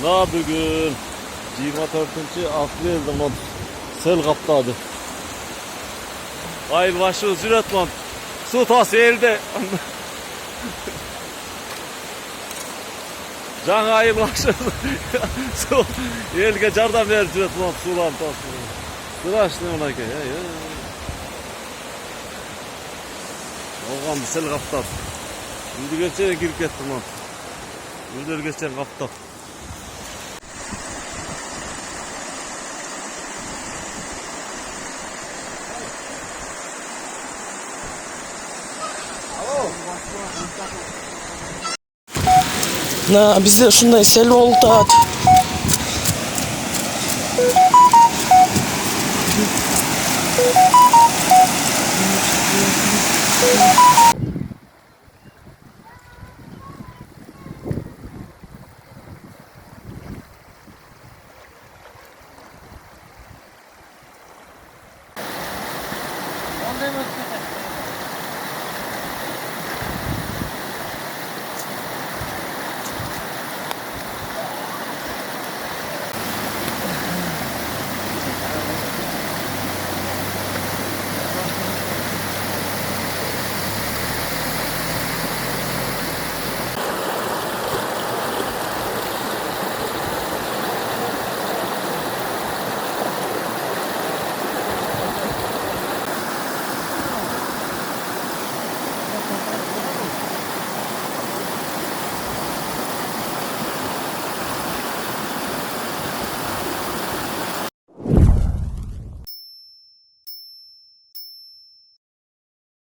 Na bugün 24 aprel lan sel kaptadı. Ayıl başı züret lan. Su tası elde. Can ayıl başı su elge cardan ver züret lan sulan tası. Sıraş ne ona ki ya. Oğlan sel kaptadı. Şimdi geçen girip gettim lan. Müdür geçen kaptadı. Na bizde şunday sel oldu at. Ondan